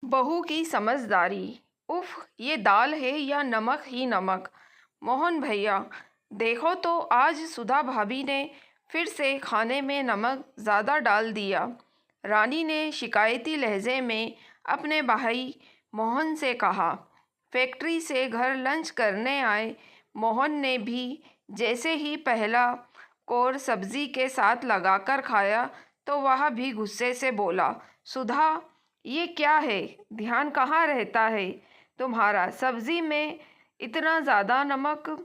बहू की समझदारी। उफ, ये दाल है या नमक ही नमक। मोहन भैया, देखो तो आज सुधा भाभी ने फिर से खाने में नमक ज़्यादा डाल दिया। रानी ने शिकायती लहजे में अपने भाई मोहन से कहा। फैक्ट्री से घर लंच करने आए मोहन ने भी जैसे ही पहला कोर सब्जी के साथ लगाकर खाया तो वह भी गुस्से से बोला, सुधा, ये क्या है? ध्यान कहाँ रहता है तुम्हारा? सब्जी में इतना ज़्यादा नमक?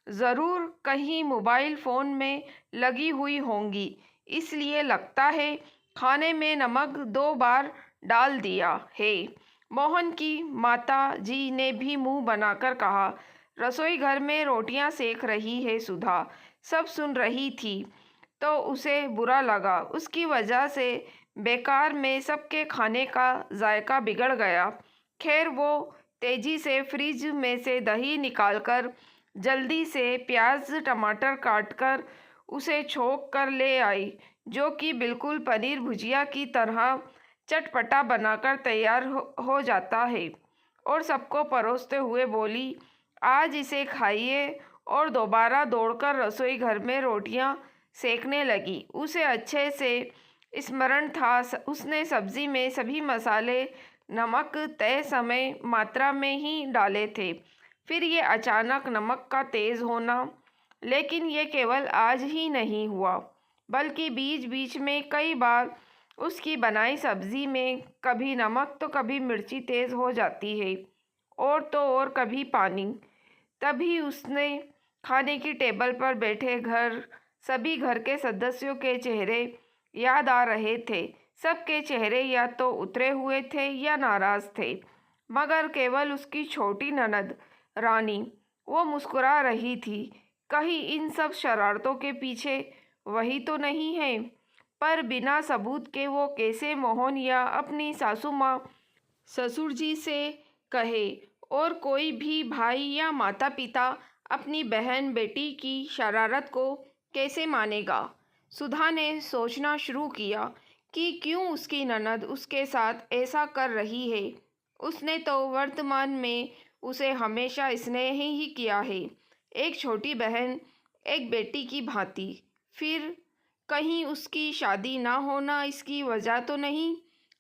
ज़रूर कहीं मोबाइल फ़ोन में लगी हुई होंगी, इसलिए लगता है खाने में नमक 2 बार डाल दिया है। मोहन की माता जी ने भी मुंह बनाकर कहा। रसोई घर में रोटियां सेक रही है सुधा सब सुन रही थी, तो उसे बुरा लगा। उसकी वजह से बेकार में सबके खाने का जायका बिगड़ गया। खैर, वो तेजी से फ्रिज में से दही निकालकर जल्दी से प्याज टमाटर काटकर उसे छोंक कर ले आई, जो कि बिल्कुल पनीर भुजिया की तरह चटपटा बनाकर तैयार हो जाता है। और सबको परोसते हुए बोली, आज इसे खाइए। और दोबारा दौड़कर रसोई घर में रोटियां सेकने लगी। उसे अच्छे से स्मरण था, उसने सब्जी में सभी मसाले नमक तय समय मात्रा में ही डाले थे। फिर ये अचानक नमक का तेज़ होना। लेकिन ये केवल आज ही नहीं हुआ, बल्कि बीच बीच में कई बार उसकी बनाई सब्जी में कभी नमक तो कभी मिर्ची तेज़ हो जाती है, और तो और कभी पानी। तभी उसने खाने की टेबल पर बैठे सभी घर के सदस्यों के चेहरे याद आ रहे थे। सबके चेहरे या तो उतरे हुए थे या नाराज थे, मगर केवल उसकी छोटी ननद रानी, वो मुस्कुरा रही थी। कहीं इन सब शरारतों के पीछे वही तो नहीं है? पर बिना सबूत के वो कैसे मोहन या अपनी सासू माँ ससुर जी से कहे? और कोई भी भाई या माता पिता अपनी बहन बेटी की शरारत को कैसे मानेगा? सुधा ने सोचना शुरू किया कि क्यों उसकी ननद उसके साथ ऐसा कर रही है। उसने तो वर्तमान में उसे हमेशा स्नेह ही किया है, एक छोटी बहन एक बेटी की भांति। फिर कहीं उसकी शादी ना होना इसकी वजह तो नहीं?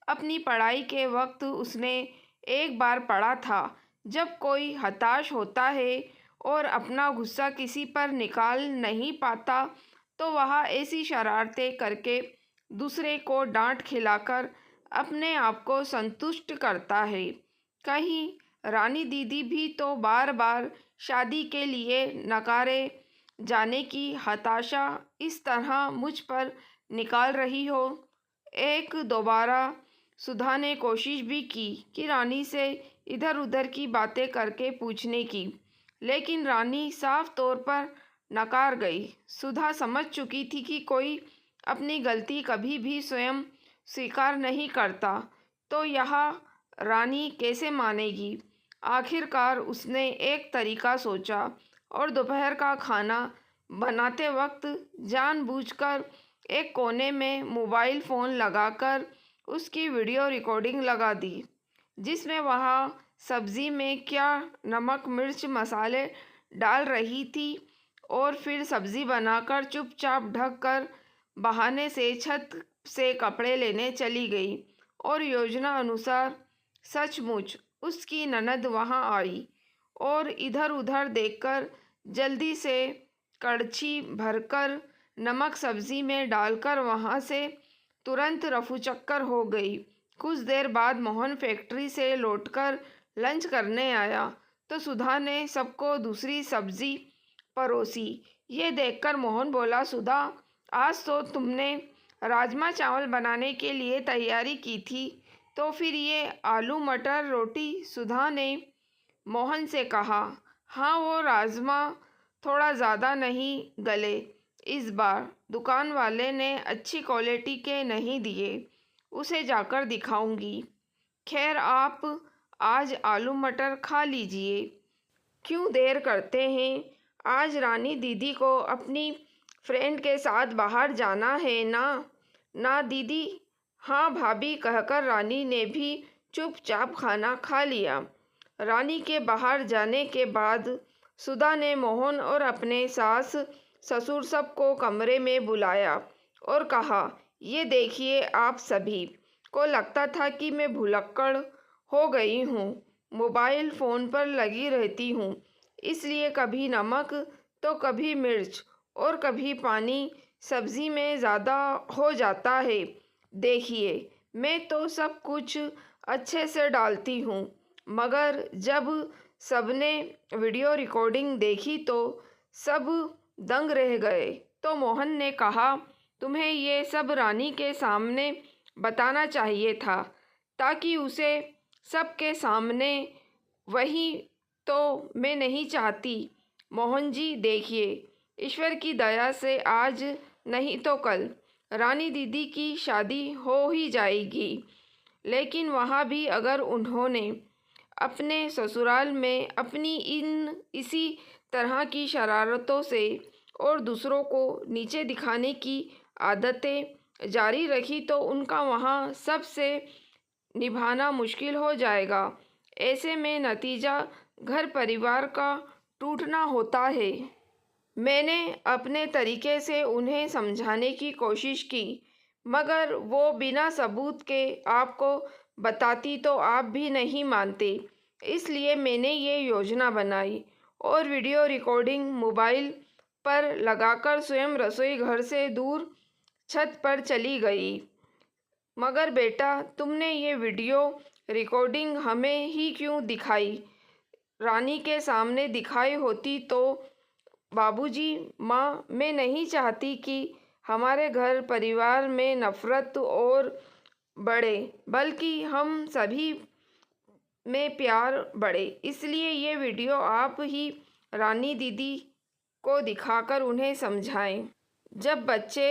अपनी पढ़ाई के वक्त उसने एक बार पढ़ा था, जब कोई हताश होता है और अपना गुस्सा किसी पर निकाल नहीं पाता तो वह ऐसी शरारतें करके दूसरे को डांट खिलाकर अपने आप को संतुष्ट करता है। कहीं रानी दीदी भी तो बार बार शादी के लिए नकारे जाने की हताशा इस तरह मुझ पर निकाल रही हो? एक दोबारा सुधा ने कोशिश भी की कि रानी से इधर उधर की बातें करके पूछने की, लेकिन रानी साफ तौर पर नकार गई। सुधा समझ चुकी थी कि कोई अपनी गलती कभी भी स्वयं स्वीकार नहीं करता, तो यह रानी कैसे मानेगी? आखिरकार उसने एक तरीका सोचा और दोपहर का खाना बनाते वक्त जानबूझकर एक कोने में मोबाइल फ़ोन लगाकर उसकी वीडियो रिकॉर्डिंग लगा दी, जिसमें वह सब्ज़ी में क्या नमक मिर्च मसाले डाल रही थी, और फिर सब्ज़ी बनाकर चुपचाप ढक कर बहाने से छत से कपड़े लेने चली गई। और योजना अनुसार सचमुच उसकी ननद वहां आई और इधर उधर देखकर जल्दी से कड़छी भरकर नमक सब्जी में डालकर वहां से तुरंत रफूचक्कर हो गई। कुछ देर बाद मोहन फैक्ट्री से लौटकर लंच करने आया तो सुधा ने सबको दूसरी सब्जी परोसी। ये देखकर मोहन बोला, सुधा, आज तो तुमने राजमा चावल बनाने के लिए तैयारी की थी, तो फिर ये आलू मटर रोटी? सुधा ने मोहन से कहा। हाँ, वो राजमा थोड़ा ज़्यादा नहीं गले इस बार। दुकान वाले ने अच्छी क्वालिटी के नहीं दिए, उसे जाकर दिखाऊंगी। खैर, आप आज आलू मटर खा लीजिए। क्यों देर करते हैं? आज रानी दीदी को अपनी फ्रेंड के साथ बाहर जाना है ना? ना दीदी। हाँ भाभी कहकर रानी ने भी चुपचाप खाना खा लिया। रानी के बाहर जाने के बाद सुधा ने मोहन और अपने सास ससुर सबको कमरे में बुलाया और कहा, ये देखिए, आप सभी को लगता था कि मैं भुलक्कड़ हो गई हूँ। मोबाइल फ़ोन पर लगी रहती हूँ, इसलिए कभी नमक तो कभी मिर्च और कभी पानी सब्ज़ी में ज़्यादा हो जाता है। देखिए, मैं तो सब कुछ अच्छे से डालती हूँ, मगर जब सबने वीडियो रिकॉर्डिंग देखी तो सब दंग रह गए। तो मोहन ने कहा, तुम्हें ये सब रानी के सामने बताना चाहिए था, ताकि उसे सबके सामने। वही तो मैं नहीं चाहती। मोहन जी, देखिए, ईश्वर की दया से आज नहीं तो कल रानी दीदी की शादी हो ही जाएगी। लेकिन वहाँ भी अगर उन्होंने अपने ससुराल में अपनी इसी तरह की शरारतों से और दूसरों को नीचे दिखाने की आदतें जारी रखी तो उनका वहाँ सबसे निभाना मुश्किल हो जाएगा। ऐसे में नतीजा घर परिवार का टूटना होता है। मैंने अपने तरीके से उन्हें समझाने की कोशिश की, मगर वो बिना सबूत के आपको बताती तो आप भी नहीं मानते। इसलिए मैंने ये योजना बनाई और वीडियो रिकॉर्डिंग मोबाइल पर लगाकर स्वयं रसोई घर से दूर छत पर चली गई। मगर बेटा, तुमने ये वीडियो रिकॉर्डिंग हमें ही क्यों दिखाई? रानी के सामने दिखाई होती तो। बाबूजी, माँ, मैं नहीं चाहती कि हमारे घर परिवार में नफ़रत और बढ़े, बल्कि हम सभी में प्यार बढ़े। इसलिए ये वीडियो आप ही रानी दीदी को दिखाकर उन्हें समझाएं। जब बच्चे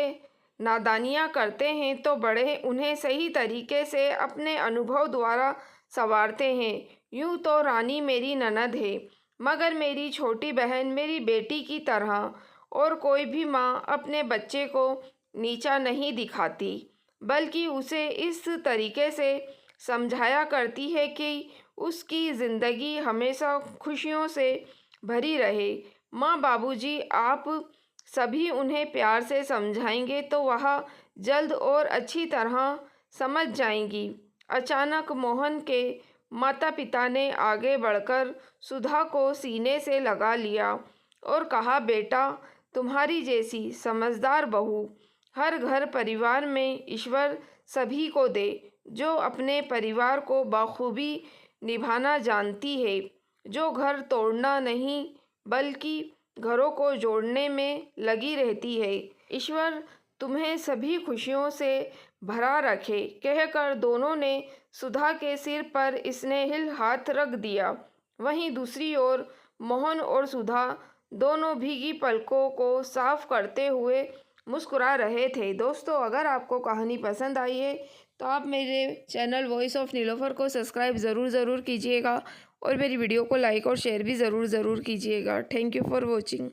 नादानियाँ करते हैं तो बड़े उन्हें सही तरीके से अपने अनुभव द्वारा संवारते हैं। यूँ तो रानी मेरी ननद है, मगर मेरी छोटी बहन मेरी बेटी की तरह। और कोई भी माँ अपने बच्चे को नीचा नहीं दिखाती, बल्कि उसे इस तरीके से समझाया करती है कि उसकी ज़िंदगी हमेशा खुशियों से भरी रहे। माँ, बाबूजी, आप सभी उन्हें प्यार से समझाएंगे तो वह जल्द और अच्छी तरह समझ जाएंगी। अचानक मोहन के माता पिता ने आगे बढ़कर सुधा को सीने से लगा लिया और कहा, बेटा, तुम्हारी जैसी समझदार बहू हर घर परिवार में ईश्वर सभी को दे, जो अपने परिवार को बखूबी निभाना जानती है, जो घर तोड़ना नहीं बल्कि घरों को जोड़ने में लगी रहती है। ईश्वर तुम्हें सभी खुशियों से भरा रखे, कहकर दोनों ने सुधा के सिर पर स्नेहिल हाथ रख दिया। वहीं दूसरी ओर मोहन और सुधा दोनों भीगी पलकों को साफ करते हुए मुस्कुरा रहे थे। दोस्तों, अगर आपको कहानी पसंद आई है तो आप मेरे चैनल वॉइस ऑफ नीलोफर को सब्सक्राइब ज़रूर कीजिएगा और मेरी वीडियो को लाइक और शेयर भी ज़रूर कीजिएगा। Thank you for watching.